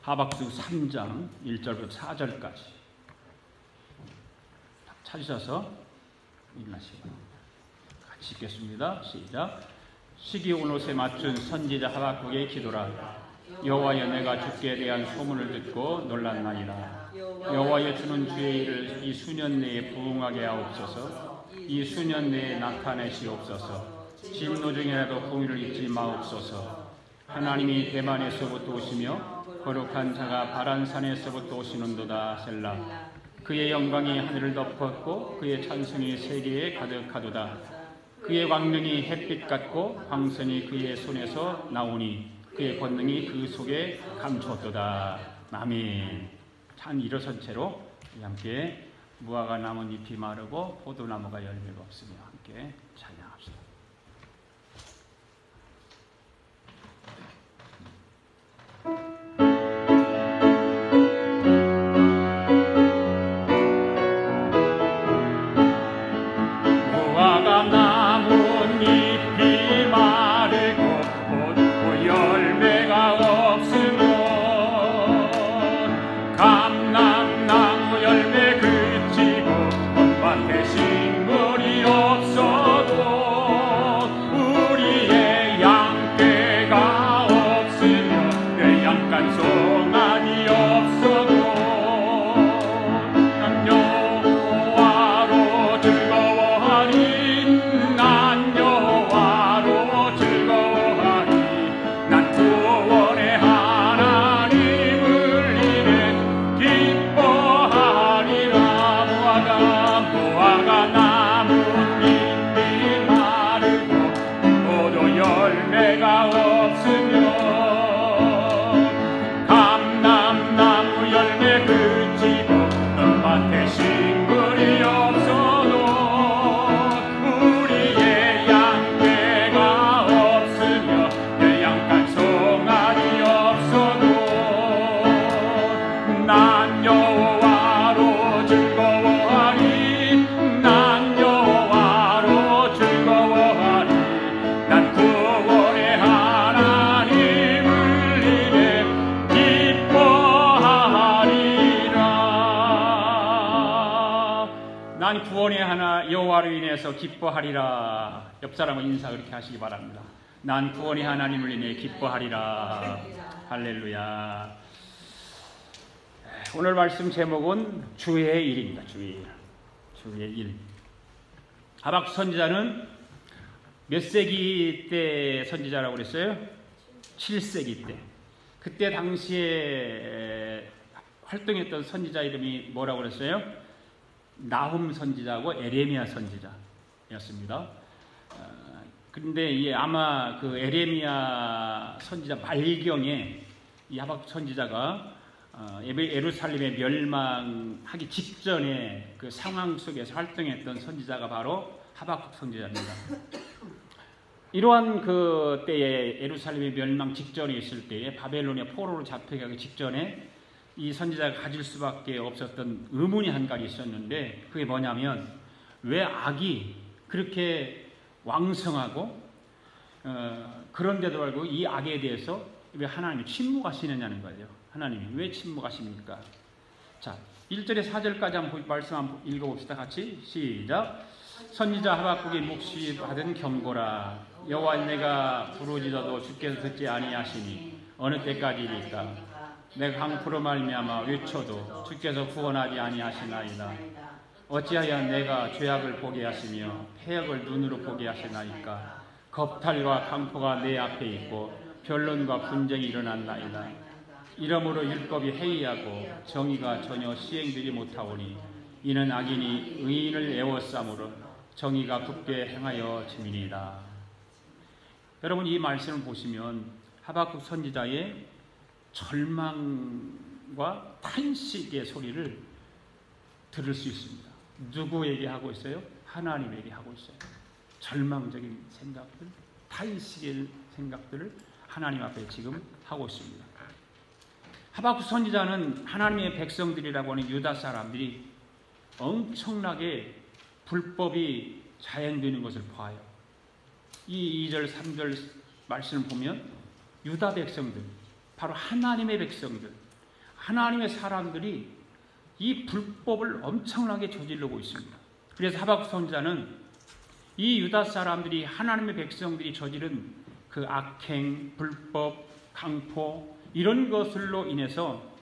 하박국 3장 1절부터 4절까지 찾으셔서 읽으시기 바랍니다. 같이 읽겠습니다. 시작. 시기 온 옷에 맞춘 선지자 하박국의 기도라. 여호와여, 내가 주께 대한 소문을 듣고 놀랐나이다. 여호와여, 주는 주의 일을 이 수년 내에 부응하게 하옵소서. 이 수년 내에 나타내시옵소서. 진노 중에라도 공의를 잊지 마옵소서. 하나님이 대만에서부터 오시며 거룩한 자가 바란산에서부터 오시는도다. 셀라. 그의 영광이 하늘을 덮었고 그의 찬송이 세계에 가득하도다. 그의 광명이 햇빛 같고 광선이 그의 손에서 나오니 그의 권능이 그 속에 감추었도다. 아멘. 참 일어선 채로 함께 무화과 나뭇잎이 마르고 포도나무가 열매가 없으며 함께 찬양합시다. 여호와로 인해서 기뻐하리라. 옆 사람은 인사 그렇게 하시기 바랍니다. 난 구원의 하나님을 인해 기뻐하리라. 할렐루야. 오늘 말씀 제목은 주의 일입니다. 주의 일. 하박국 선지자는 몇 세기 때 선지자라고 그랬어요? 7세기 때. 그때 당시에 활동했던 선지자 이름이 뭐라고 그랬어요? 나훔 선지자하고 에레미야 선지자였습니다. 그런데 아마 그 에레미야 선지자 말경에 이 하박국 선지자가 예루살렘에 멸망하기 직전에 그 상황 속에서 활동했던 선지자가 바로 하박국 선지자입니다. 이러한 그 때에 예루살렘의 멸망 직전에 있을 때에 바벨론의 포로로 잡혀가기 직전에 이 선지자가 가질 수밖에 없었던 의문이 한 가지 있었는데, 그게 뭐냐면 왜 악이 그렇게 왕성하고 그런데도 불구하고 이 악에 대해서 왜 하나님이 침묵하시느냐는 거예요. 하나님이 왜 침묵하십니까? 자, 1절에 4절까지 한번 말씀 한번 읽어봅시다. 같이 시작. 선지자 하박국이 묵시 받은 경고라. 여호와, 내가 부르짖어도 주께서 듣지 아니하시니 어느 때까지일까? 내가 강포로 말미암아 외쳐도 주께서 구원하지 아니하시나이다. 어찌하여 내가 죄악을 보게 하시며 패역을 눈으로 보게 하시나이까? 겁탈과 강포가 내 앞에 있고 변론과 분쟁이 일어난나이다. 이러므로 율법이 해이하고 정의가 전혀 시행되지 못하오니 이는 악인이 의인을 애워싸므로 정의가 굳게 행하여 짐이니이다. 여러분, 이 말씀을 보시면 하박국 선지자의 절망과 탄식의 소리를 들을 수 있습니다. 누구에게 하고 있어요? 하나님에게 하고 있어요. 절망적인 생각들, 탄식의 생각들을 하나님 앞에 지금 하고 있습니다. 하박국 선지자는 하나님의 백성들이라고 하는 유다 사람들이 엄청나게 불법이 자행되는 것을 봐요. 이 2절, 3절 말씀을 보면 유다 백성들, 바로 하나님의 백성들, 하나님의 사람들이 이 불법을 엄청나게 저지르고 있습니다. 그래서 하박국 선지자는 이 유다 사람들이 하나님의 백성들이 저지른 그 악행, 불법, 강포 이런 것들로 인해서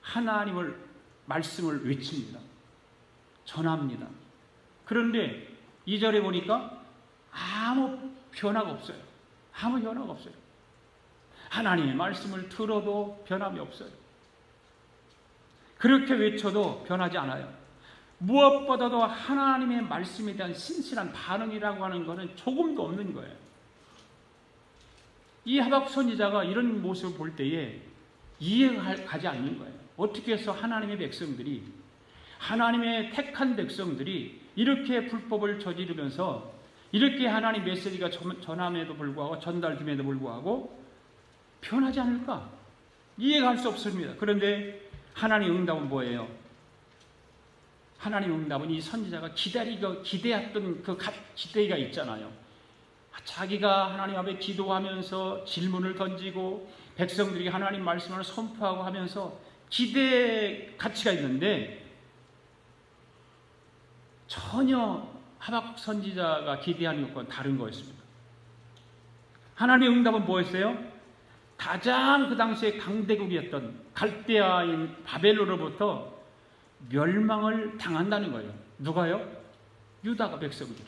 하나님을 말씀을 외칩니다. 전합니다. 그런데 2절에 보니까 아무 변화가 없어요. 아무 변화가 없어요. 하나님의 말씀을 들어도 변함이 없어요. 그렇게 외쳐도 변하지 않아요. 무엇보다도 하나님의 말씀에 대한 신실한 반응이라고 하는 것은 조금도 없는 거예요. 이 하박국 선지자가 이런 모습을 볼 때에 이해가 가지 않는 거예요. 어떻게 해서 하나님의 백성들이, 하나님의 택한 백성들이 이렇게 불법을 저지르면서 이렇게 하나님 메시지가 전함에도 불구하고 전달됨에도 불구하고 변하지 않을까? 이해가 할 수 없습니다. 그런데 하나님의 응답은 뭐예요? 하나님의 응답은 이 선지자가 기대했던 그 기대가 있잖아요. 자기가 하나님 앞에 기도하면서 질문을 던지고 백성들이 하나님 말씀을 선포하고 하면서 기대의 가치가 있는데 전혀 하박국 선지자가 기대하는 것과는 다른 거였습니다. 하나님의 응답은 뭐였어요? 가장 그 당시에 강대국이었던 갈대아인 바벨론으로부터 멸망을 당한다는 거예요. 누가요? 유다가 백성들이.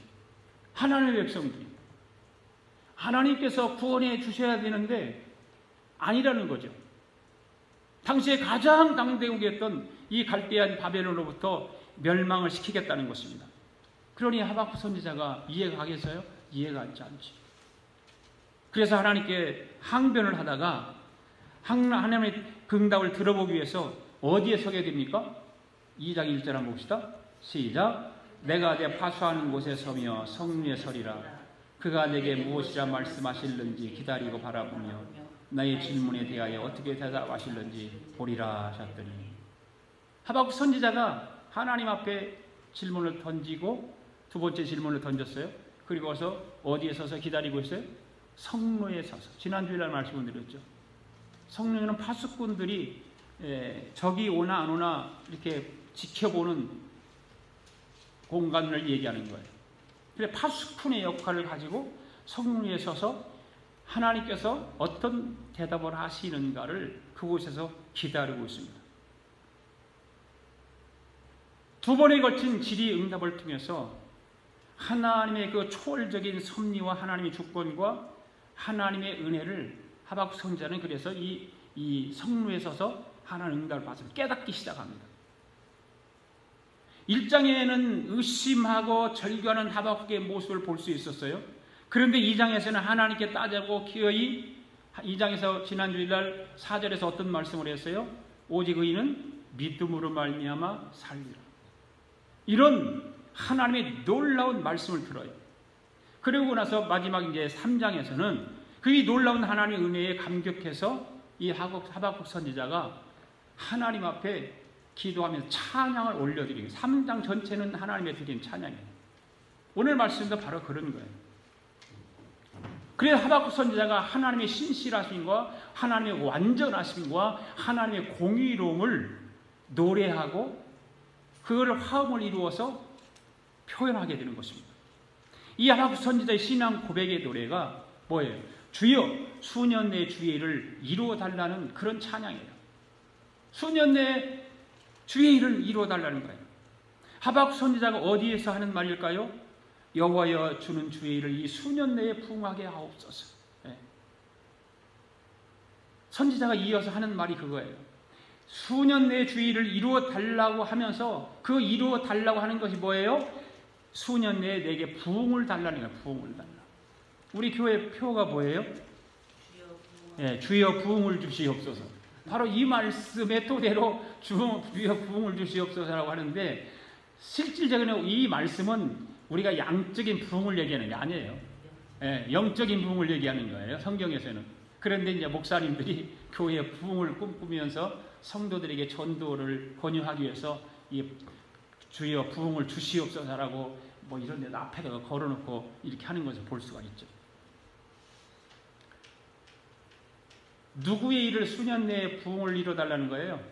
하나님의 백성들이. 하나님께서 구원해 주셔야 되는데 아니라는 거죠. 당시에 가장 강대국이었던 이 갈대아인 바벨론으로부터 멸망을 시키겠다는 것입니다. 그러니 하박국 선지자가 이해가 가겠어요? 이해가 가지 않지. 그래서 하나님께 항변을 하다가 하나님의 응답을 들어보기 위해서 어디에 서게 됩니까? 2장 1절 한번 봅시다. 시작. 내가 내 파수하는 곳에 서며 성류에 서리라. 그가 내게 무엇이라 말씀하실는지 기다리고 바라보며 나의 질문에 대하여 어떻게 대답하실는지 보리라 하셨더니, 하박국 선지자가 하나님 앞에 질문을 던지고 두 번째 질문을 던졌어요. 그리고 와서 어디에 서서 기다리고 있어요? 성로에 서서. 지난주일날 말씀을 드렸죠. 성로에는 파수꾼들이 적이 오나 안 오나 이렇게 지켜보는 공간을 얘기하는 거예요. 그래서 파수꾼의 역할을 가지고 성로에 서서 하나님께서 어떤 대답을 하시는가를 그곳에서 기다리고 있습니다. 두 번에 걸친 질의응답을 통해서 하나님의 그 초월적인 섭리와 하나님의 주권과 하나님의 은혜를 하박국 선지자는 그래서 이 성루에 서서 하나님의 응답을 받아서 깨닫기 시작합니다. 1장에는 의심하고 절규하는 하박국의 모습을 볼 수 있었어요. 그런데 2장에서는 하나님께 따져보고 기어이 2장에서 지난주일날 4절에서 어떤 말씀을 했어요? 오직 의인은 믿음으로 말미암아 살리라. 이런 하나님의 놀라운 말씀을 들어요. 그러고 나서 마지막 이제 3장에서는 그 놀라운 하나님의 은혜에 감격해서 이 하박국 선지자가 하나님 앞에 기도하면서 찬양을 올려드리고 3장 전체는 하나님의 드린 찬양이에요. 오늘 말씀도 바로 그런 거예요. 그래서 하박국 선지자가 하나님의 신실하심과 하나님의 완전하심과 하나님의 공의로움을 노래하고 그걸 화음을 이루어서 표현하게 되는 것입니다. 이 하박국 선지자의 신앙 고백의 노래가 뭐예요? 주여 수년 내 주의 일을 이루어 달라는 그런 찬양이에요. 수년 내 주의 일을 이루어 달라는 거예요. 하박국 선지자가 어디에서 하는 말일까요? 여호와여 주는 주의 일을 이 수년 내에 부응하게 하옵소서. 네. 선지자가 이어서 하는 말이 그거예요. 수년 내에 주의 일을 이루어 달라고 하면서 그 이루어 달라고 하는 것이 뭐예요? 수년 내에 내게 부응을 달라는 거예요. 부응을 달라. 우리 교회 표가 뭐예요? 네, 주여 부응을 주시옵소서. 바로 이 말씀의 토대로 주여 부응을 주시옵소서라고 하는데, 실질적으로 이 말씀은 우리가 양적인 부흥을 얘기하는 게 아니에요. 예, 영적인 부흥을 얘기하는 거예요. 성경에서는. 그런데 이제 목사님들이 교회 부흥을 꿈꾸면서 성도들에게 전도를 권유하기 위해서 이 주여 부흥을 주시옵소서라고 뭐 이런 데 앞에다가 걸어놓고 이렇게 하는 것을 볼 수가 있죠. 누구의 일을 수년 내에 부흥을 이뤄달라는 거예요?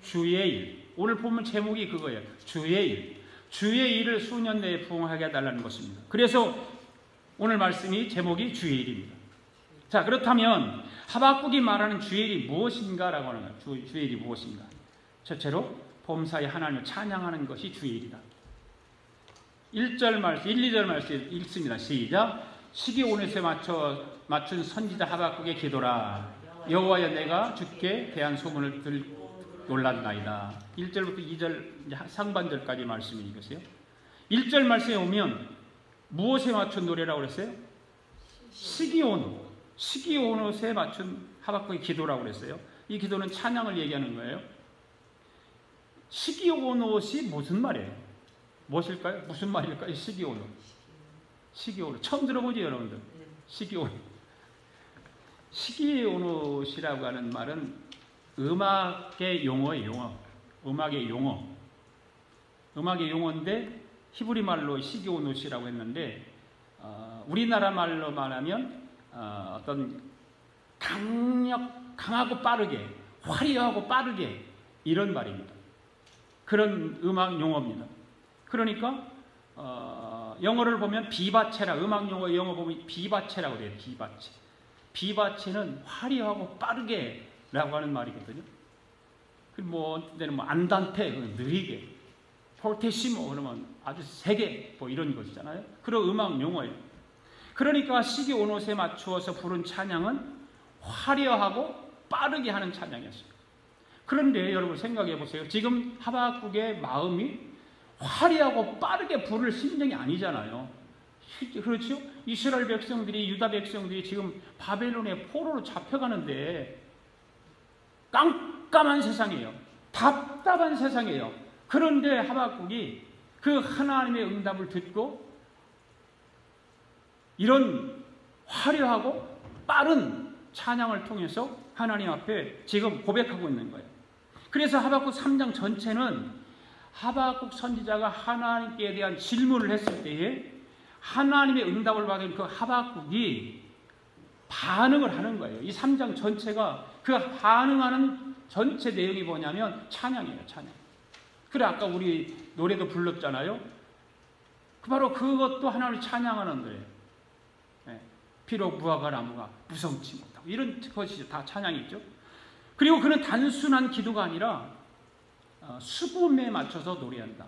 주의 일. 오늘 보면 제목이 그거예요. 주의 일. 주의 일을 수년 내에 부응하게 해달라는 것입니다. 그래서 오늘 말씀이 제목이 주의 일입니다. 자, 그렇다면 하박국이 말하는 주의 일이 무엇인가라고 하는 거예요. 주의 일이 무엇인가? 첫째로 범사에 하나님을 찬양하는 것이 주의 일이다. 1절 말씀, 1, 2절 말씀 읽습니다. 시작. 시기온에서 맞춘 선지자 하박국의 기도라. 여호와여 내가 주께 대한 소문을 놀랐나이다. 1절부터 2절 상반절까지 말씀이 이것이에요. 1절 말씀에 오면 무엇에 맞춘 노래라고 그랬어요? 시기온옷에 맞춘 하박국의 기도라고 그랬어요. 이 기도는 찬양을 얘기하는 거예요. 시기온옷이 무슨 말이에요? 무엇일까요? 무슨 말일까요? 시기온옷. 처음 들어보죠, 여러분들? 시기온옷이라고 하는 말은 음악의 용어예요. 음악의 용어인데 히브리 말로 시기온옷이라고 했는데 우리나라 말로 말하면 어떤 강하고 빠르게, 화려하고 빠르게 이런 말입니다. 그런 음악 용어입니다. 그러니까 영어를 보면 비바체라, 음악 용어 보면 비바체라고 그래요. 비바체는 화려하고 빠르게 라고 하는 말이거든요. 안단테, 느리게, 포르테시모 그러면 아주 세게 이런 것이잖아요. 그런 음악 용어예요. 그러니까 시기온옷에 맞추어서 부른 찬양은 화려하고 빠르게 하는 찬양이었어요. 그런데 여러분 생각해 보세요. 지금 하박국의 마음이 화려하고 빠르게 부를 심정이 아니잖아요. 그렇죠? 이스라엘 백성들이, 유다 백성들이 지금 바벨론의 포로로 잡혀가는데 깜깜한 세상이에요. 답답한 세상이에요. 그런데 하박국이 그 하나님의 응답을 듣고 이런 화려하고 빠른 찬양을 통해서 하나님 앞에 지금 고백하고 있는 거예요. 그래서 하박국 3장 전체는 하박국 선지자가 하나님께 대한 질문을 했을 때에 하나님의 응답을 받은 그 하박국이 반응을 하는 거예요. 이 3장 전체가 그 반응하는 전체 내용이 뭐냐면 찬양이에요. 찬양. 그래 아까 우리 노래도 불렀잖아요. 바로 그것도 하나님을 찬양하는 거예요. 비록 무화과 나무가 무성치 못하고 이런 것이 다 찬양이죠. 그리고 그는 단순한 기도가 아니라 수금에 맞춰서 노래한다.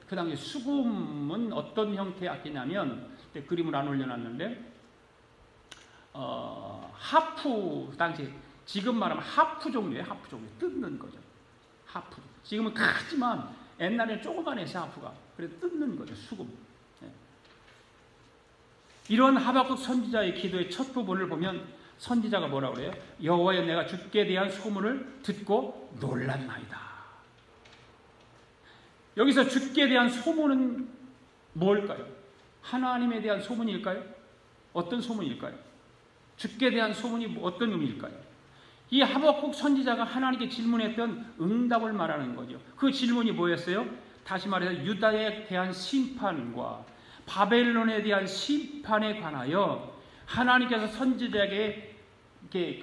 그 당시 수금은 어떤 형태의 악기냐면 그림을 안 올려놨는데 하프, 당시 지금 말하면 하프 종류예요. 하프 종류. 뜯는 거죠. 하프. 지금은 크지만 옛날에는 조그만해서 하프가. 그래서 뜯는 거죠. 수금. 이런 하박국 선지자의 기도의 첫 부분을 보면 선지자가 뭐라고 그래요? 여호와여 내가 주께 대한 소문을 듣고 놀랐나이다. 여기서 주께 대한 소문은 뭘까요? 하나님에 대한 소문일까요? 어떤 소문일까요? 주께 대한 소문이 어떤 의미일까요? 이 하박국 선지자가 하나님께 질문했던 응답을 말하는 거죠. 그 질문이 뭐였어요? 다시 말해서 유다에 대한 심판과 바벨론에 대한 심판에 관하여 하나님께서 선지자에게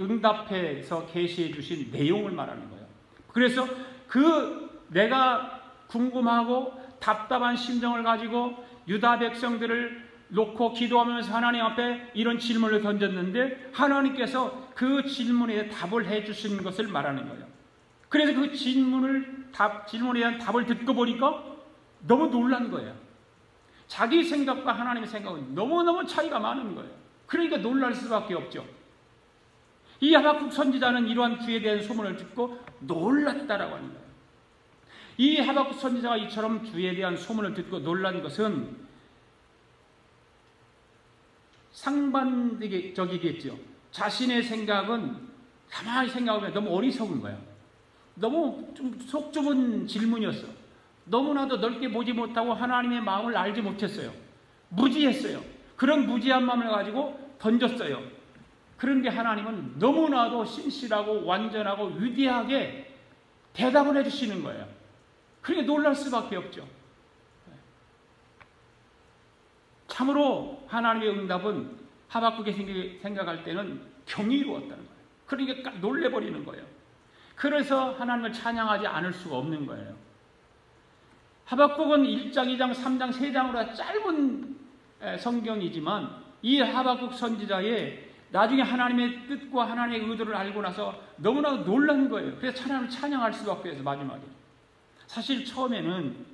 응답해서 계시해 주신 내용을 말하는 거예요. 그래서 내가 궁금하고 답답한 심정을 가지고 유다 백성들을 놓고 기도하면서 하나님 앞에 이런 질문을 던졌는데 하나님께서 그 질문에 답을 해 주신 것을 말하는 거예요. 그래서 그 질문에 대한 답을 듣고 보니까 너무 놀란 거예요. 자기 생각과 하나님의 생각은 너무너무 차이가 많은 거예요. 그러니까 놀랄 수밖에 없죠. 이 하박국 선지자는 이러한 주에 대한 소문을 듣고 놀랐다라고 하는 거예요. 이 하박국 선지자가 이처럼 주에 대한 소문을 듣고 놀란 것은 상반적이겠죠. 자신의 생각은 가만히 생각하면 너무 어리석은 거예요. 너무 좀 속 좁은 질문이었어. 너무나도 넓게 보지 못하고 하나님의 마음을 알지 못했어요. 무지했어요. 그런 무지한 마음을 가지고 던졌어요. 그런데 하나님은 너무나도 신실하고 완전하고 위대하게 대답을 해주시는 거예요. 그러니까 놀랄 수밖에 없죠. 참으로 하나님의 응답은 하박국이 생각할 때는 경이로웠다는 거예요. 그러니까 놀래버리는 거예요. 그래서 하나님을 찬양하지 않을 수가 없는 거예요. 하박국은 1장, 2장, 3장, 3장으로 짧은 성경이지만 이 하박국 선지자의 나중에 하나님의 뜻과 하나님의 의도를 알고 나서 너무나 놀란 거예요. 그래서 하나님을 찬양할 수밖에 없어서 마지막에. 사실 처음에는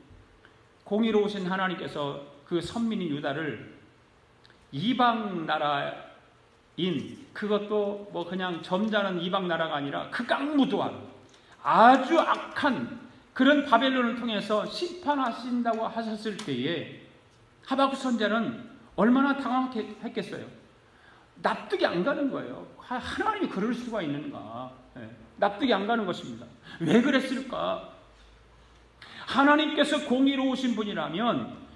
공의로우신 하나님께서 그 선민인 유다를 이방 나라인, 그것도 뭐 그냥 점잖은 이방 나라가 아니라 극악무도한 아주 악한 그런 바벨론을 통해서 심판하신다고 하셨을 때에 하박국 선지자는 얼마나 당황했겠어요. 납득이 안 가는 거예요. 하나님이 그럴 수가 있는가. 납득이 안 가는 것입니다. 왜 그랬을까? 하나님께서 공의로우신 분이라면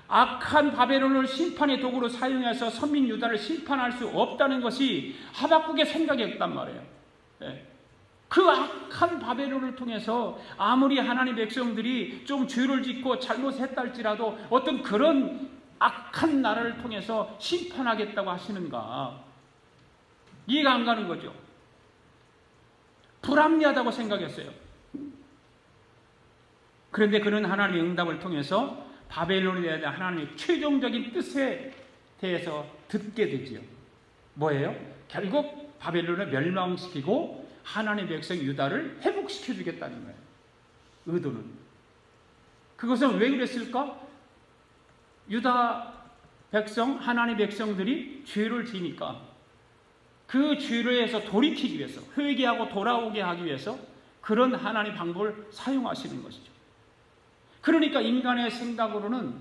악한 바벨론을 심판의 도구로 사용해서 선민 유다를 심판할 수 없다는 것이 하박국의 생각이었단 말이에요. 그 악한 바벨론을 통해서 아무리 하나님 백성들이 좀 죄를 짓고 잘못했다 할지라도 어떤 그런 악한 나라를 통해서 심판하겠다고 하시는가? 이해가 안 가는 거죠. 불합리하다고 생각했어요. 그런데 그는 하나님의 응답을 통해서 바벨론에 대한 하나님의 최종적인 뜻에 대해서 듣게 되지요. 뭐예요? 결국 바벨론을 멸망시키고 하나님의 백성 유다를 회복시켜 주겠다는 거예요. 의도는. 그것은 왜 그랬을까? 유다 백성, 하나님의 백성들이 죄를 지니까 그 죄에서 돌이키기 위해서, 회개하고 돌아오게 하기 위해서 그런 하나님의 방법을 사용하시는 것이죠. 그러니까 인간의 생각으로는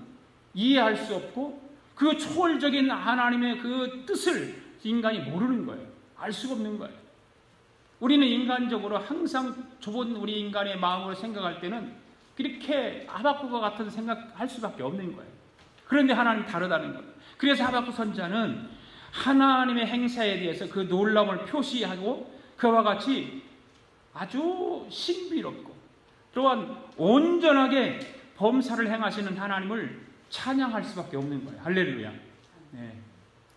이해할 수 없고 그 초월적인 하나님의 그 뜻을 인간이 모르는 거예요. 알 수가 없는 거예요. 우리는 인간적으로 항상 좁은 우리 인간의 마음으로 생각할 때는 그렇게 하박국과 같은 생각할 수밖에 없는 거예요. 그런데 하나님 다르다는 거예요. 그래서 하박국 선지자는 하나님의 행사에 대해서 그 놀라움을 표시하고 그와 같이 아주 신비롭고 또한 온전하게 범사를 행하시는 하나님을 찬양할 수밖에 없는 거예요. 할렐루야. 네.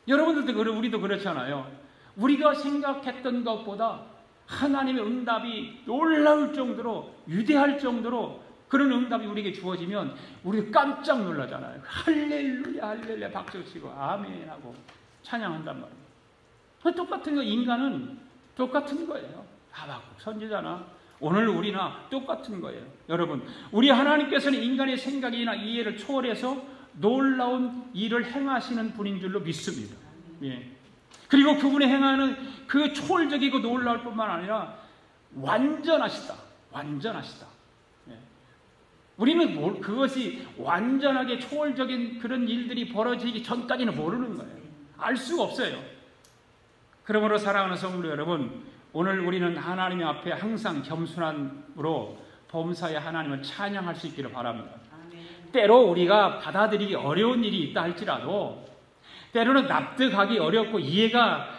여러분들도 우리도 그렇잖아요. 우리가 생각했던 것보다 하나님의 응답이 놀라울 정도로, 위대할 정도로 그런 응답이 우리에게 주어지면 우리 깜짝 놀라잖아요. 할렐루야, 할렐루야 박수치고 아멘 하고 찬양한단 말이에요. 똑같은 거, 인간은 똑같은 거예요. 하박국 선지자나 오늘 우리나 똑같은 거예요. 여러분, 우리 하나님께서는 인간의 생각이나 이해를 초월해서 놀라운 일을 행하시는 분인 줄로 믿습니다. 예. 그리고 그분이 행하는 그 초월적이고 놀라울 뿐만 아니라 완전하시다. 완전하시다. 예. 우리는 그것이 완전하게 초월적인 그런 일들이 벌어지기 전까지는 모르는 거예요. 알 수가 없어요. 그러므로 사랑하는 성도 여러분, 오늘 우리는 하나님 앞에 항상 겸손함으로 범사의 하나님을 찬양할 수 있기를 바랍니다. 때로 우리가 받아들이기 어려운 일이 있다 할지라도, 때로는 납득하기 어렵고 이해가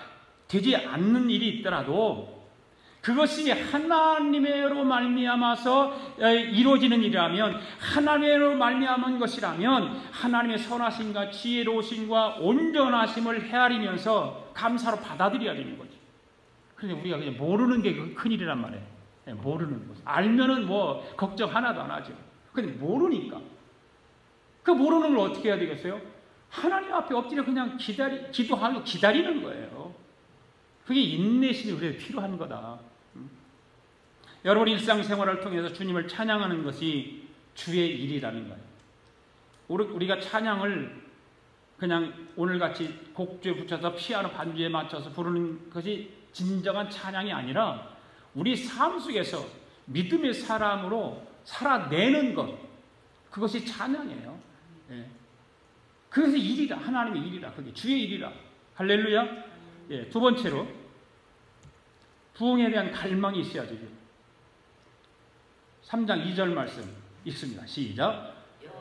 되지 않는 일이 있더라도 그것이 하나님으로 말미암아서 이루어지는 일이라면, 하나님으로 말미암은 것이라면 하나님의 선하심과 지혜로우심과 온전하심을 헤아리면서 감사로 받아들여야 되는 거죠. 그런데 우리가 그냥 모르는 게 큰일이란 말이에요. 모르는 것. 알면은 뭐 걱정 하나도 안 하죠. 근데 모르니까. 그 모르는 걸 어떻게 해야 되겠어요? 하나님 앞에 엎드려 그냥 기도하고 기다리는 거예요. 그게 인내심이 우리에게 필요한 거다. 여러분 일상생활을 통해서 주님을 찬양하는 것이 주의 일이라는 거예요. 우리가 찬양을 그냥 오늘같이 곡주에 붙여서 피아노 반주에 맞춰서 부르는 것이 진정한 찬양이 아니라 우리 삶 속에서 믿음의 사람으로 살아내는 것, 그것이 찬양이에요. 예. 그것이 일이다. 하나님의 일이다. 그게 주의 일이다. 할렐루야. 예. 두 번째로 부흥에 대한 갈망이 있어야죠. 3장 2절 말씀 읽습니다. 시작.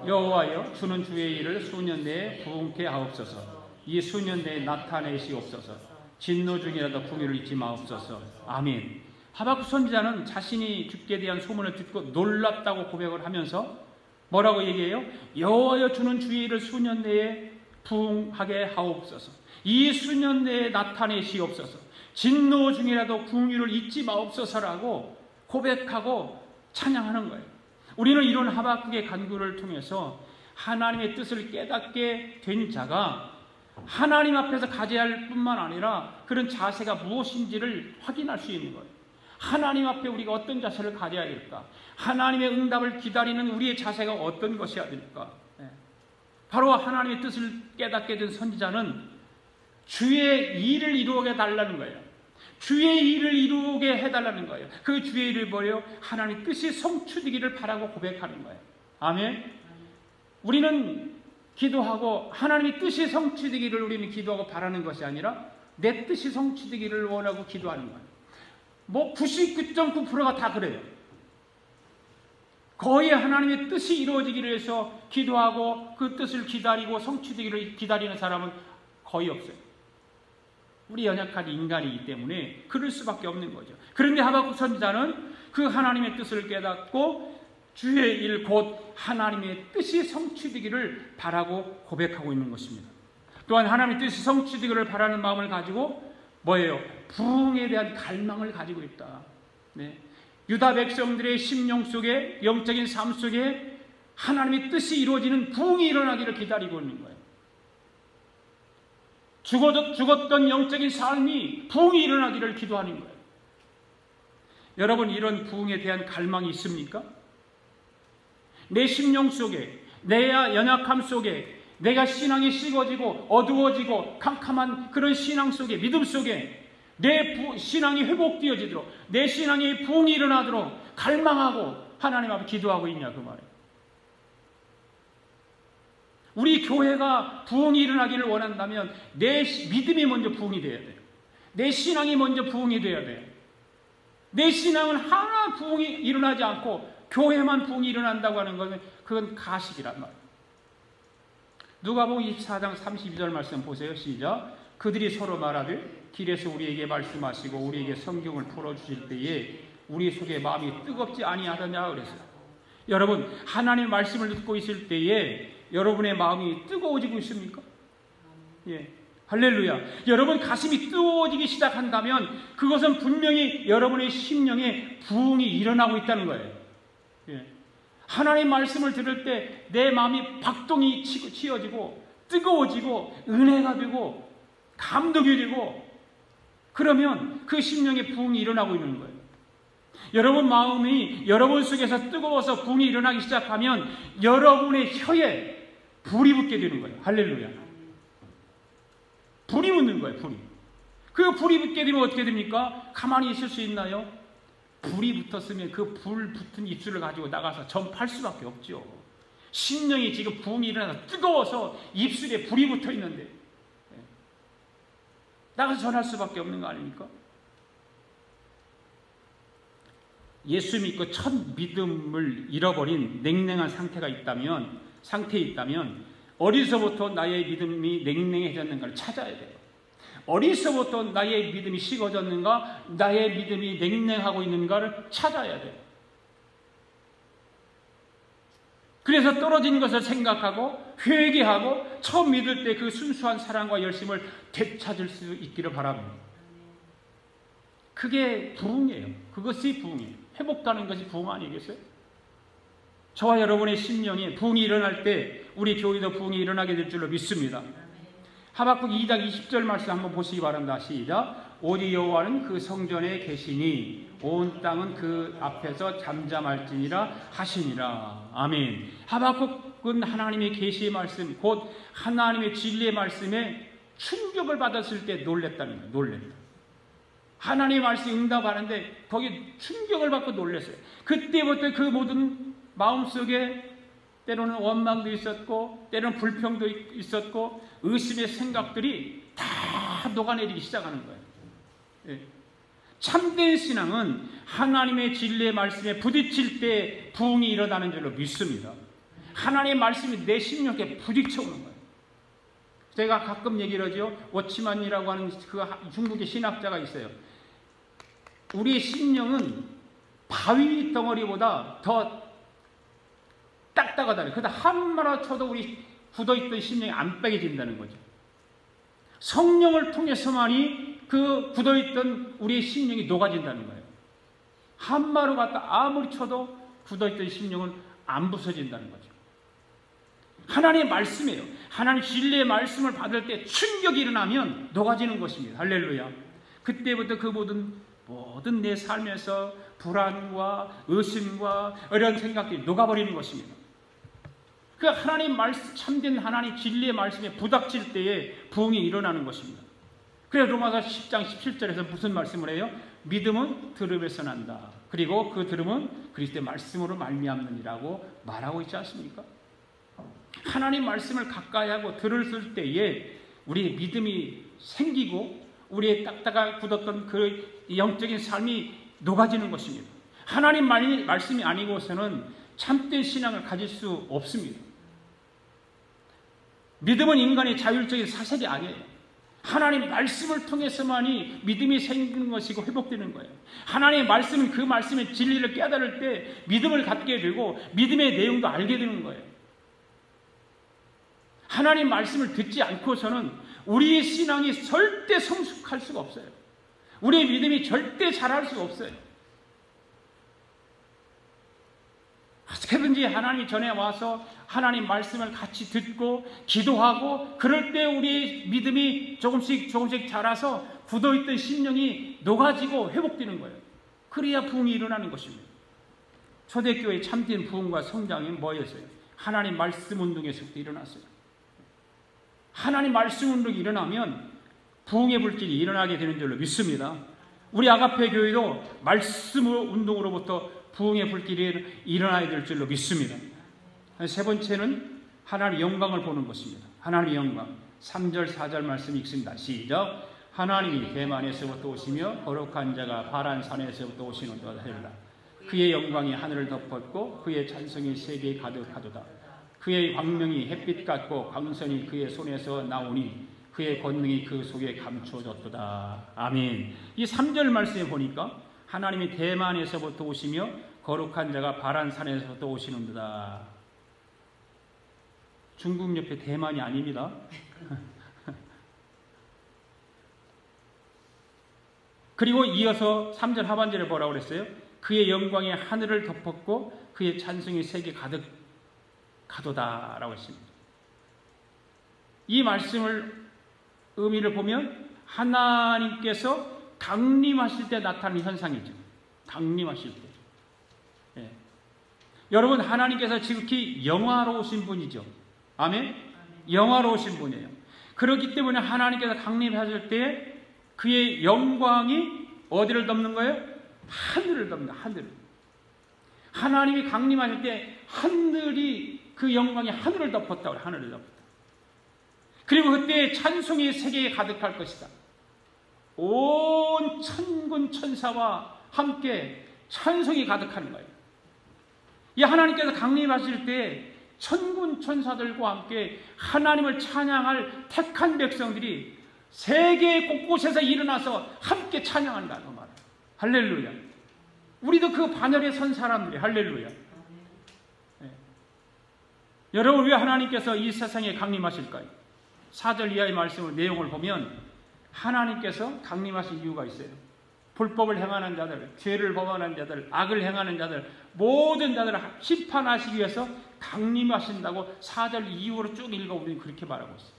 여호와여, 주는 주의 일을 수년 내에 부흥케 하옵소서. 이 수년 내에 나타내시옵소서. 진노 중이라도 궁유를 잊지 마옵소서. 아멘. 하박국 선지자는 자신이 죽게 대한 소문을 듣고 놀랍다고 고백을 하면서 뭐라고 얘기해요? 여호와여, 주는 주의 일을 수년 내에 부흥하게 하옵소서. 이 수년 내에 나타내시옵소서. 진노 중이라도 궁유를 잊지 마옵소서라고 고백하고 찬양하는 거예요. 우리는 이런 하박국의 간구를 통해서 하나님의 뜻을 깨닫게 된 자가 하나님 앞에서 가져야 할 뿐만 아니라 그런 자세가 무엇인지를 확인할 수 있는 거예요. 하나님 앞에 우리가 어떤 자세를 가져야 될까? 하나님의 응답을 기다리는 우리의 자세가 어떤 것이어야 될까? 바로 하나님의 뜻을 깨닫게 된 선지자는 주의 일을 이루게 달라는 거예요. 주의 일을 이루게 해달라는 거예요. 그 주의 일을 뭐예요? 하나님의 뜻이 성취되기를 바라고 고백하는 거예요. 아멘. 우리는 기도하고 하나님의 뜻이 성취되기를 우리는 기도하고 바라는 것이 아니라 내 뜻이 성취되기를 원하고 기도하는 거예요. 뭐 99.9%가 다 그래요. 거의 하나님의 뜻이 이루어지기를 위해서 기도하고 그 뜻을 기다리고 성취되기를 기다리는 사람은 거의 없어요. 우리 연약한 인간이기 때문에 그럴 수밖에 없는 거죠. 그런데 하박국 선지자는 그 하나님의 뜻을 깨닫고 주의 일 곧 하나님의 뜻이 성취되기를 바라고 고백하고 있는 것입니다. 또한 하나님의 뜻이 성취되기를 바라는 마음을 가지고 뭐예요? 부흥에 대한 갈망을 가지고 있다. 네. 유다 백성들의 심령 속에 영적인 삶 속에 하나님의 뜻이 이루어지는 부흥이 일어나기를 기다리고 있는 거예요. 죽었던 영적인 삶이 부흥이 일어나기를 기도하는 거예요. 여러분 이런 부흥에 대한 갈망이 있습니까? 내 심령 속에 내 연약함 속에 내가 신앙이 식어지고 어두워지고 캄캄한 그런 신앙 속에 믿음 속에 내 신앙이 회복되어지도록 내 신앙이 부흥이 일어나도록 갈망하고 하나님 앞에 기도하고 있냐 그 말이에요. 우리 교회가 부흥이 일어나기를 원한다면 내 믿음이 먼저 부흥이 돼야 돼요. 내 신앙이 먼저 부흥이 돼야 돼요. 내 신앙은 하나 부흥이 일어나지 않고 교회만 부흥이 일어난다고 하는 것은 그건 가식이란 말이에요. 누가복음 24장 32절 말씀 보세요. 시작. 그들이 서로 말하되 길에서 우리에게 말씀하시고 우리에게 성경을 풀어주실 때에 우리 속에 마음이 뜨겁지 아니하더냐 그랬어요. 여러분 하나님의 말씀을 듣고 있을 때에 여러분의 마음이 뜨거워지고 있습니까? 예, 할렐루야. 여러분 가슴이 뜨거워지기 시작한다면 그것은 분명히 여러분의 심령에 부흥이 일어나고 있다는 거예요. 예. 하나님의 말씀을 들을 때 내 마음이 박동이 치어지고 뜨거워지고 은혜가 되고 감동이 되고 그러면 그 심령에 부흥이 일어나고 있는 거예요. 여러분 마음이 여러분 속에서 뜨거워서 부흥이 일어나기 시작하면 여러분의 혀에 불이 붙게 되는 거예요. 할렐루야. 불이 붙는 거예요. 불이. 그 불이 붙게 되면 어떻게 됩니까? 가만히 있을 수 있나요? 불이 붙었으면 그 불 붙은 입술을 가지고 나가서 전파할 수밖에 없죠. 심령이 지금 부흥이 일어나서 뜨거워서 입술에 불이 붙어 있는데 나가서 전할 수밖에 없는 거 아닙니까? 예수 믿고 첫 믿음을 잃어버린 냉랭한 상태에 있다면 어디서부터 나의 믿음이 냉랭해졌는가를 찾아야 돼요. 어디서부터 나의 믿음이 식어졌는가, 나의 믿음이 냉랭하고 있는가를 찾아야 돼요. 그래서 떨어진 것을 생각하고 회개하고 처음 믿을 때 그 순수한 사랑과 열심을 되찾을 수 있기를 바랍니다. 그게 부흥이에요. 그것이 부흥이에요. 회복하는 것이 부흥 아니겠어요? 저와 여러분의 심령에 부흥이 일어날 때 우리 교회도 부흥이 일어나게 될 줄로 믿습니다. 하박국 2장 20절 말씀 한번 보시기 바랍니다. 시작. 오직 여호와는 그 성전에 계시니 온 땅은 그 앞에서 잠잠할지니라 하시니라. 아멘. 하박국은 하나님의 계시의 말씀 곧 하나님의 진리의 말씀에 충격을 받았을 때 놀랬다는 거예요. 놀랬다. 하나님의 말씀 응답하는데 거기 충격을 받고 놀랐어요. 그때부터 그 모든 마음속에 때로는 원망도 있었고 때로는 불평도 있었고 의심의 생각들이 다 녹아내리기 시작하는 거예요. 예. 참된 신앙은 하나님의 진리의 말씀에 부딪힐 때 부흥이 일어나는 줄로 믿습니다. 하나님의 말씀이 내 심령에 부딪혀오는 거예요. 제가 가끔 얘기를 하죠. 워치만이라고 하는 그 중국의 신학자가 있어요. 우리의 심령은 바위 덩어리보다 더 딱딱하다. 그러다 한마라 쳐도 우리 굳어있던 심령이 안 빼겨진다는 거죠. 성령을 통해서만이 그 굳어있던 우리의 심령이 녹아진다는 거예요. 한마로 갖다 아무리 쳐도 굳어있던 심령은 안 부서진다는 거죠. 하나님의 말씀이에요. 하나님 진리의 말씀을 받을 때 충격이 일어나면 녹아지는 것입니다. 할렐루야. 그때부터 그 모든 내 삶에서 불안과 의심과 이런 생각들이 녹아버리는 것입니다. 그 하나님 말씀, 참된 하나님 진리의 말씀에 부닥칠 때에 부흥이 일어나는 것입니다. 그래서 로마서 10장 17절에서 무슨 말씀을 해요? 믿음은 들음에서 난다. 그리고 그 들음은 그리스도의 말씀으로 말미암느니라고 말하고 있지 않습니까? 하나님 말씀을 가까이 하고 들을 때에 우리의 믿음이 생기고 우리의 딱딱하게 굳었던 그 영적인 삶이 녹아지는 것입니다. 하나님 말씀이 아니고서는 참된 신앙을 가질 수 없습니다. 믿음은 인간의 자율적인 사색이 아니에요. 하나님 말씀을 통해서만이 믿음이 생기는 것이고 회복되는 거예요. 하나님의 말씀은 그 말씀의 진리를 깨달을 때 믿음을 갖게 되고 믿음의 내용도 알게 되는 거예요. 하나님 말씀을 듣지 않고서는 우리의 신앙이 절대 성숙할 수가 없어요. 우리의 믿음이 절대 자랄 수가 없어요. 어떻게든지 하나님 전에 와서 하나님 말씀을 같이 듣고 기도하고 그럴 때 우리의 믿음이 조금씩 자라서 굳어있던 심령이 녹아지고 회복되는 거예요. 그래야 부흥이 일어나는 것입니다. 초대교회의 참된 부흥과 성장이 뭐였어요? 하나님 말씀 운동에서부터 일어났어요. 하나님 말씀 운동이 일어나면 부흥의 불길이 일어나게 되는 줄로 믿습니다. 우리 아가페 교회도 말씀 운동으로부터 부흥의 불길이 일어나야 될 줄로 믿습니다. 세 번째는 하나님의 영광을 보는 것입니다. 하나님의 영광. 3절 4절 말씀 읽습니다. 시작. 하나님이 대만에서부터 오시며 거룩한 자가 바란 산에서부터 오시는도다 하리라. 그의 영광이 하늘을 덮었고 그의 찬송이 세계에 가득하도다. 그의 광명이 햇빛 같고 광선이 그의 손에서 나오니 그의 권능이 그 속에 감추어졌도다. 아멘. 이 3절 말씀에 보니까 하나님이 대만에서부터 오시며 거룩한 자가 바란 산에서부터 오시는도다. 중국 옆에 대만이 아닙니다. 그리고 이어서 3절 하반절에 뭐라고 그랬어요? 그의 영광이 하늘을 덮었고 그의 찬송이 세계 가득하도다 라고 했습니다. 이 말씀을 의미를 보면 하나님께서 강림하실 때 나타나는 현상이죠. 강림하실 때. 예. 여러분 하나님께서 지극히 영화로우신 분이죠. 아멘? 영화로우신 분이에요. 그렇기 때문에 하나님께서 강림하실 때 그의 영광이 어디를 덮는 거예요? 하늘을 덮는다. 하늘을. 하나님이 강림하실 때 하늘이 그 영광이 하늘을 덮었다고 해요. 하늘을 덮었다. 그리고 그때 찬송이 세계에 가득할 것이다. 온 천군 천사와 함께 찬송이 가득하는 거예요. 이 하나님께서 강림하실 때 천군 천사들과 함께 하나님을 찬양할 택한 백성들이 세계 곳곳에서 일어나서 함께 찬양한다는 말이에요. 할렐루야. 우리도 그 반열에 선 사람들이 할렐루야. 네. 여러분 왜 하나님께서 이 세상에 강림하실까요? 4절 이하의 말씀을 내용을 보면 하나님께서 강림하신 이유가 있어요. 불법을 행하는 자들, 죄를 범하는 자들, 악을 행하는 자들, 모든 자들을 심판하시기 위해서 강림하신다고 4절 이후로 쭉 읽어보면 그렇게 말하고 있어요.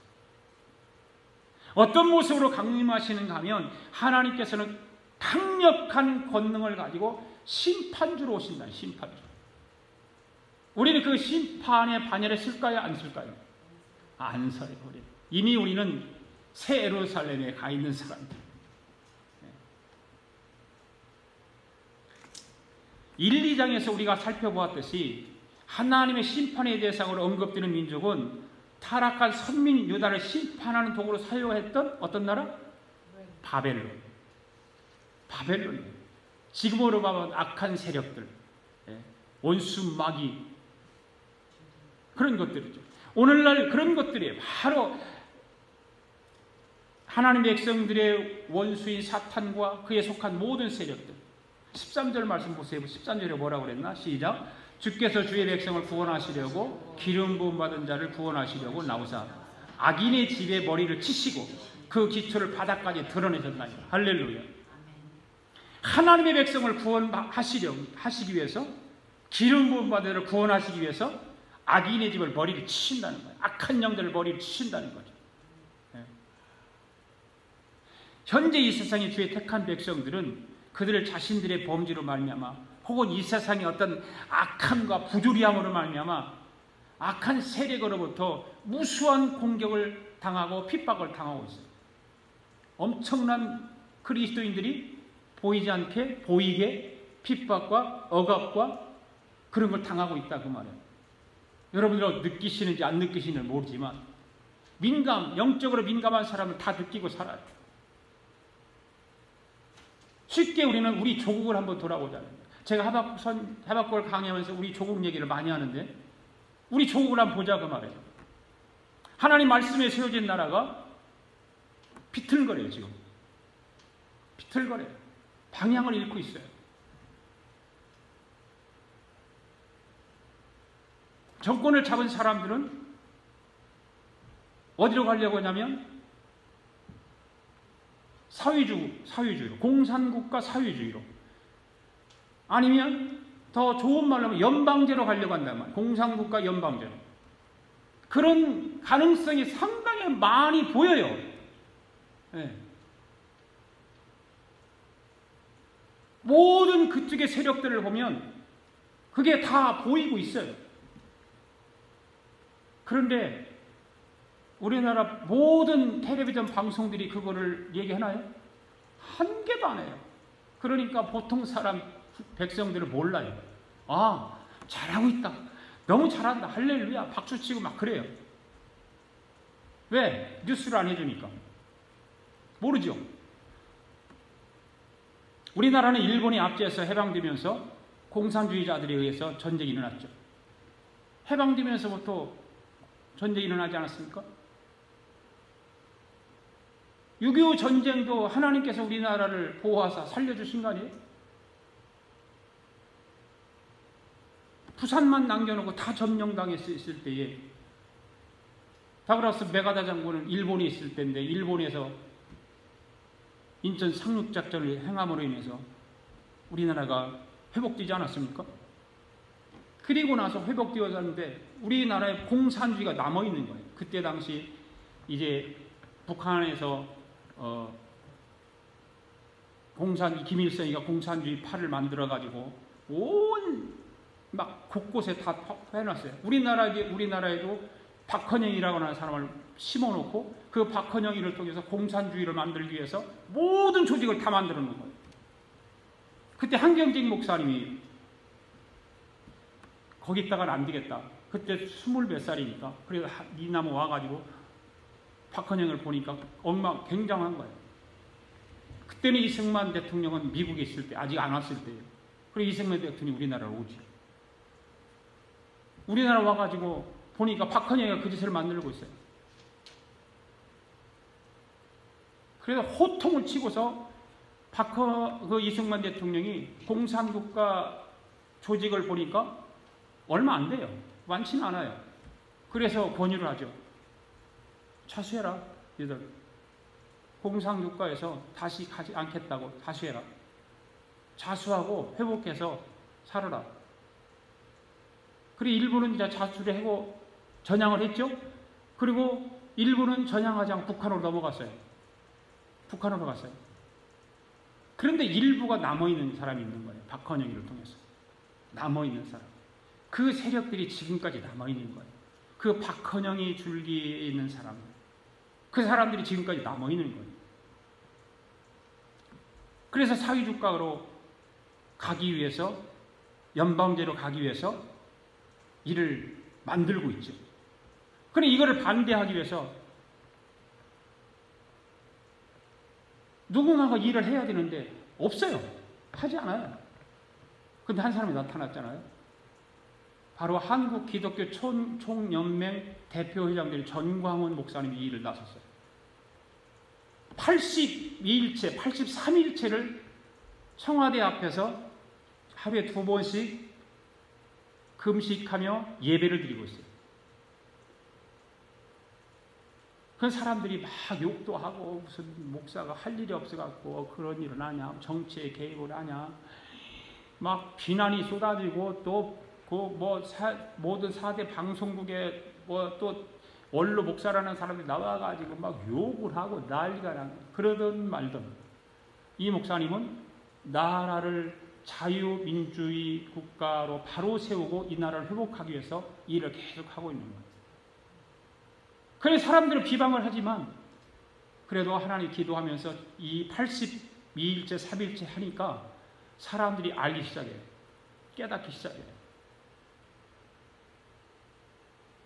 어떤 모습으로 강림하시는가 하면 하나님께서는 강력한 권능을 가지고 심판주로 오신다는 심판주. 우리는 그 심판의 반열에 쓸까요? 안 쓸까요? 안 서요. 이미 우리는 새 예루살렘에 가 있는 사람들. 1, 2장에서 우리가 살펴보았듯이 하나님의 심판의 대상으로 언급되는 민족은 타락한 선민 유다를 심판하는 도구로 사용했던 어떤 나라? 바벨론. 바벨론. 지금으로 보면 악한 세력들, 원수 마귀 그런 것들이죠. 오늘날 그런 것들이 바로 하나님의 백성들의 원수인 사탄과 그에 속한 모든 세력들. 13절 말씀 보세요. 13절에 뭐라고 그랬나? 시작. 주께서 주의 백성을 구원하시려고 기름 부음 받은 자를 구원하시려고 나오사 악인의 집에 머리를 치시고 그 기초를 바닥까지 드러내셨나이다. 할렐루야. 하나님의 백성을 구원하시기 위해서, 기름 부음 받은 자를 구원하시기 위해서 악인의 집을 머리를 치신다는 거예요. 악한 영들을 머리를 치신다는 거죠. 현재 이 세상의 주의 택한 백성들은 그들을 자신들의 범죄로 말미암아, 혹은 이 세상의 어떤 악함과 부조리함으로 말미암아 악한 세력으로부터 무수한 공격을 당하고 핍박을 당하고 있어요. 엄청난 그리스도인들이 보이지 않게 보이게 핍박과 억압과 그런 걸 당하고 있다 그 말이에요. 여러분들 느끼시는지 안 느끼시는지 모르지만 영적으로 민감한 사람은 다 느끼고 살아요. 쉽게 우리는 우리 조국을 한번 돌아보자면, 제가 하박국을 강의하면서 우리 조국 얘기를 많이 하는데, 우리 조국을 한번 보자 그 말이에요. 하나님 말씀에 세워진 나라가 비틀거려요. 지금 비틀거려요. 방향을 잃고 있어요. 정권을 잡은 사람들은 어디로 가려고 하냐면 사회주의로, 공산국가 사회주의로, 아니면 더 좋은 말로 하면 연방제로 가려고 한단 말이에요. 공산국가 연방제로. 그런 가능성이 상당히 많이 보여요. 네. 모든 그쪽의 세력들을 보면 그게 다 보이고 있어요. 그런데 우리나라 모든 텔레비전 방송들이 그거를 얘기하나요? 한 개도 안 해요. 그러니까 보통 사람, 백성들은 몰라요. 아, 잘하고 있다. 너무 잘한다. 할렐루야. 박수치고 막 그래요. 왜? 뉴스를 안 해주니까. 모르죠. 우리나라는 일본이 압제해서 해방되면서 공산주의자들에 의해서 전쟁이 일어났죠. 해방되면서부터 전쟁이 일어나지 않았습니까? 6.25 전쟁도 하나님께서 우리나라를 보호하사 살려주신 거 아니에요? 부산만 남겨놓고 다 점령당했을 때에 다그라스 메가다 장군은 일본에 있을 때인데, 일본에서 인천 상륙작전을 행함으로 인해서 우리나라가 회복되지 않았습니까? 그리고 나서 회복되었는데 우리나라에 공산주의가 남아있는 거예요. 그때 당시 이제 북한에서 김일성이가 공산주의 파를 만들어가지고 온 막 곳곳에 다 해놨어요. 우리나라에도 박헌영이라고 하는 사람을 심어놓고 그 박헌영이를 통해서 공산주의를 만들기 위해서 모든 조직을 다 만들어 놓은 거예요. 그때 한경직 목사님이 거기 있다가는 안 되겠다. 그때 20몇 살이니까. 그래서 이남에 와가지고 박헌영을 보니까 굉장한 거예요. 그때는 이승만 대통령은 미국에 있을 때, 아직 안 왔을 때예요. 그리고 이승만 대통령이 우리나라로 오지. 우리나라 와가지고 보니까 박헌영이가 그 짓을 만들고 있어요. 그래서 호통을 치고서 이승만 대통령이 공산국가 조직을 보니까 얼마 안 돼요. 많지는 않아요. 그래서 권유를 하죠. 자수해라. 얘들 공산국가에서 다시 가지 않겠다고 자수해라. 자수하고 회복해서 살아라. 그리고 일부는 이제 자수를 하고 전향을 했죠. 그리고 일부는 전향하지 않고 북한으로 넘어갔어요. 북한으로 갔어요. 그런데 일부가 남아있는 사람이 있는 거예요. 박헌영이를 통해서. 남아있는 사람. 그 세력들이 지금까지 남아있는 거예요. 그 박헌영이 줄기에 있는 사람들. 그 사람들이 지금까지 남아있는 거예요. 그래서 사회주가로 가기 위해서, 연방제로 가기 위해서 일을 만들고 있죠. 그런데 이거를 반대하기 위해서 누군가가 일을 해야 되는데 없어요. 하지 않아요. 근데 한 사람이 나타났잖아요. 바로 한국 기독교 총연맹 대표회장들 전광훈 목사님이 이 일을 나섰어요. 82일째, 83일째를 청와대 앞에서 하루에 2번씩 금식하며 예배를 드리고 있어요. 그 사람들이 막 욕도 하고 무슨 목사가 할 일이 없어갖고 그런 일을 하냐, 정치에 개입을 하냐, 막 비난이 쏟아지고 또 그 뭐 모든 4대 방송국에 뭐 또 원로 목사라는 사람이 나와가지고 막 욕을 하고 난리가 나. 그러든 말든 이 목사님은 나라를 자유민주주의 국가로 바로 세우고 이 나라를 회복하기 위해서 일을 계속 하고 있는 거예요. 그래 사람들은 비방을 하지만 그래도 하나님 기도하면서 이 82일째 3일째 하니까 사람들이 알기 시작해요. 깨닫기 시작해요.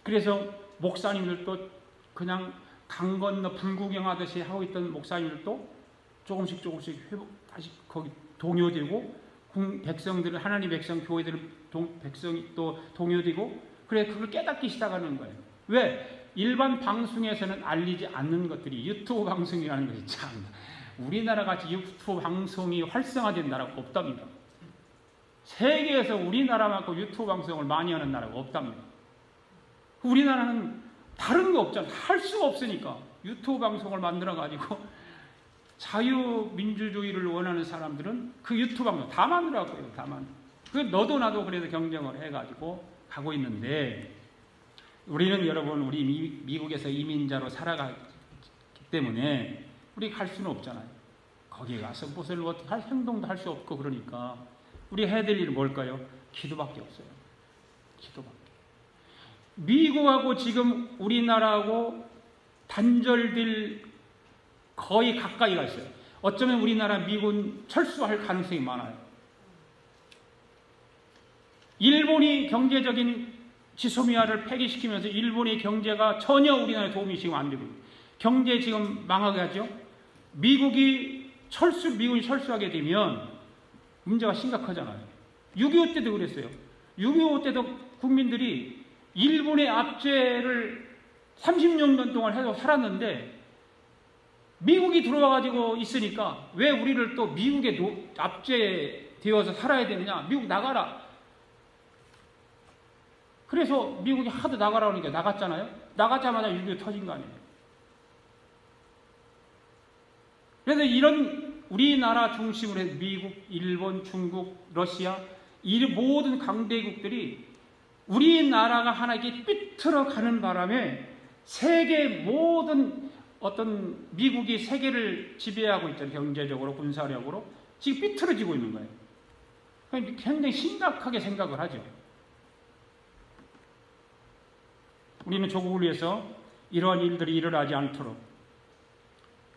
그래서 목사님들도 그냥 강 건너 불구경하듯이 하고 있던 목사님들도 조금씩 다시 거기 동요되고 백성들은 하나님 백성 교회들 백성이 또 동요되고 그래 그걸 깨닫기 시작하는 거예요. 왜? 일반 방송에서는 알리지 않는 것들이 유튜브 방송이라는 것이 참 우리나라 같이 유튜브 방송이 활성화된 나라가 없답니다. 세계에서 우리나라만큼 유튜브 방송을 많이 하는 나라가 없답니다. 우리나라는 다른 거 없잖아. 할 수가 없으니까 유튜브 방송을 만들어가지고 자유민주주의를 원하는 사람들은 그 유튜브 방송 다 만들어갖고요. 그 너도 나도 그래서 경쟁을 해가지고 가고 있는데 우리는 여러분 우리 미국에서 이민자로 살아가기 때문에 우리 갈 수는 없잖아요. 거기에 가서 무슨 할 행동도 할 수 없고 그러니까 우리 해야 될 일은 뭘까요? 기도밖에 없어요. 기도밖에. 미국하고 지금 우리나라하고 단절될 거의 가까이 가 있어요. 어쩌면 우리나라 미국은 철수할 가능성이 많아요. 일본이 경제적인 지소미아를 폐기시키면서 일본의 경제가 전혀 우리나라에 도움이 지금 안 되고 경제 지금 망하게 하죠. 미국이 철수하게 되면 문제가 심각하잖아요. 6.25 때도 그랬어요. 6.25 때도 국민들이 일본의 압제를 30년 동안 해서 살았는데 미국이 들어와가지고 있으니까 왜 우리를 또 미국에 압제되어서 살아야 되느냐. 미국 나가라. 그래서 미국이 하도 나가라 그러니까 나갔잖아요. 나가자마자 6.25 터진 거 아니에요. 그래서 이런 우리나라 중심으로 해서 미국, 일본, 중국, 러시아 이 모든 강대국들이 우리나라가 하나 이렇게 삐뚤어 가는 바람에 세계 모든 어떤 미국이 세계를 지배하고 있잖아요. 경제적으로, 군사력으로. 지금 삐뚤어지고 있는 거예요. 굉장히 심각하게 생각을 하죠. 우리는 조국을 위해서 이러한 일들이 일어나지 않도록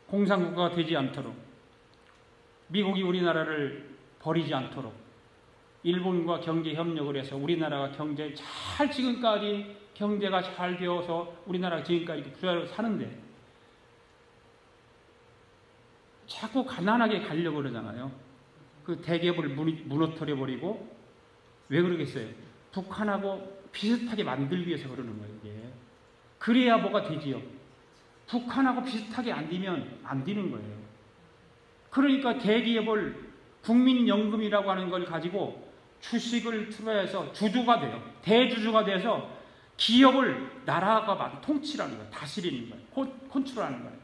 공산국가가 되지 않도록 미국이 우리나라를 버리지 않도록 일본과 경제 협력을 해서 우리나라가 경제 잘 지금까지 경제가 잘 되어서 우리나라가 지금까지 부자로 사는데 자꾸 가난하게 가려고 그러잖아요. 그 대기업을 무너뜨려버리고 왜 그러겠어요? 북한하고 비슷하게 만들기 위해서 그러는 거예요. 이게. 그래야 뭐가 되지요. 북한하고 비슷하게 안 되면 안 되는 거예요. 그러니까 대기업을 국민연금이라고 하는 걸 가지고 주식을 투자해서 주주가 돼요. 대주주가 돼서 기업을 나라가 통치라는 거예요. 다스리는 거예요. 컨트롤하는 거예요.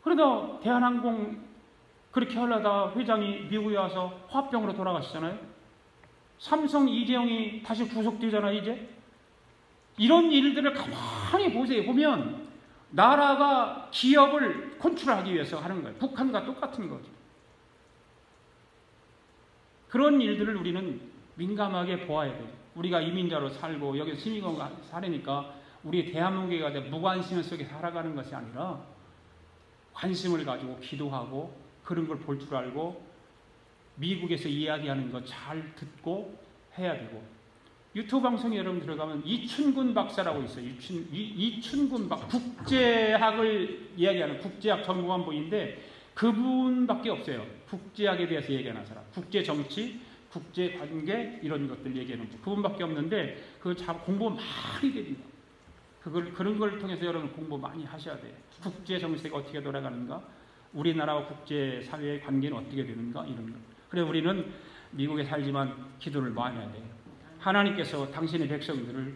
그러다 대한항공 그렇게 하려다 회장이 미국에 와서 화병으로 돌아가시잖아요. 삼성 이재용이 다시 구속되잖아요. 이제 이런 일들을 가만히 보세요. 보면 나라가 기업을 컨트롤하기 위해서 하는 거예요. 북한과 똑같은 거죠. 그런 일들을 우리는 민감하게 보아야 돼요. 우리가 이민자로 살고 여기서 시민권가 살으니까 우리 대한민국에 무관심 속에 살아가는 것이 아니라 관심을 가지고 기도하고 그런 걸 볼 줄 알고 미국에서 이야기하는 거 잘 듣고 해야 되고 유튜브 방송에 여러분 들어가면 이춘근 박사라고 있어요. 이춘근 박사 국제학을 이야기하는 국제학 전공한분인데 그분밖에 없어요. 국제학에 대해서 얘기하는 사람, 국제 정치, 국제 관계 이런 것들 얘기하는 분 그분밖에 없는데 그걸 잘 공부 많이 됩니다. 그런 걸 통해서 여러분 공부 많이 하셔야 돼요. 국제 정세가 어떻게 돌아가는가, 우리나라와 국제 사회의 관계는 어떻게 되는가 이런 거. 그래 우리는 미국에 살지만 기도를 많이 해야 돼요. 하나님께서 당신의 백성들을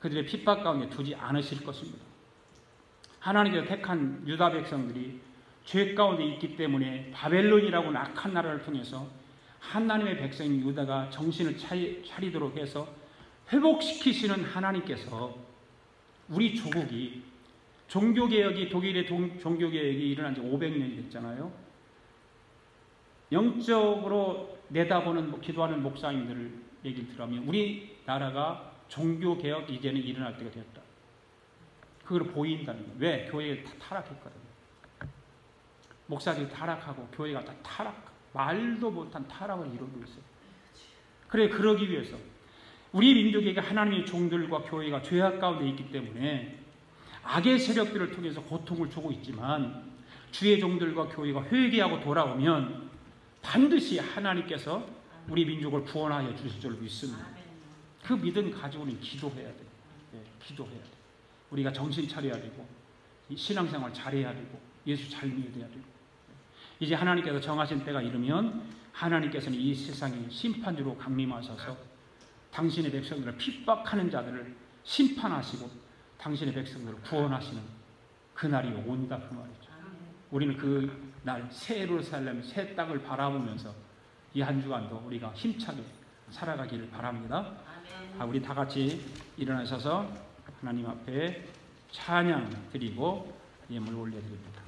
그들의 핍박 가운데 두지 않으실 것입니다. 하나님께서 택한 유다 백성들이 죄 가운데 있기 때문에 바벨론이라고 악한 나라를 통해서 하나님의 백성인 유다가 정신을 차리도록 해서 회복시키시는 하나님께서 우리 조국이 종교개혁이 독일의 종교개혁이 일어난 지 500년이 됐잖아요. 영적으로 내다보는 기도하는 목사님들 얘기를 들으면 우리나라가 종교개혁 이제는 일어날 때가 되었다. 그걸 보인다는 거예요. 왜? 교회가 다 타락했거든요. 목사들이 타락하고 교회가 다 말도 못한 타락을 이루고 있어요. 그래, 그러기 위해서 우리 민족에게 하나님의 종들과 교회가 죄악 가운데 있기 때문에 악의 세력들을 통해서 고통을 주고 있지만 주의 종들과 교회가 회개하고 돌아오면 반드시 하나님께서 우리 민족을 구원하여 주실 줄 믿습니다. 그 믿음 가지고는 기도해야 돼요. 기도해야 돼요. 우리가 정신 차려야 되고 신앙생활 잘해야 되고 예수 잘 믿어야 되고 이제 하나님께서 정하신 때가 이르면 하나님께서는 이 세상에 심판주로 강림하셔서 당신의 백성들을 핍박하는 자들을 심판하시고 당신의 백성들을 구원하시는 그날이 온다 그 말이죠. 우리는 그 날 새 예루살렘 새 땅을 바라보면서 이 한 주간도 우리가 힘차게 살아가기를 바랍니다. 우리 다 같이 일어나셔서 하나님 앞에 찬양 드리고 예물 올려드립니다.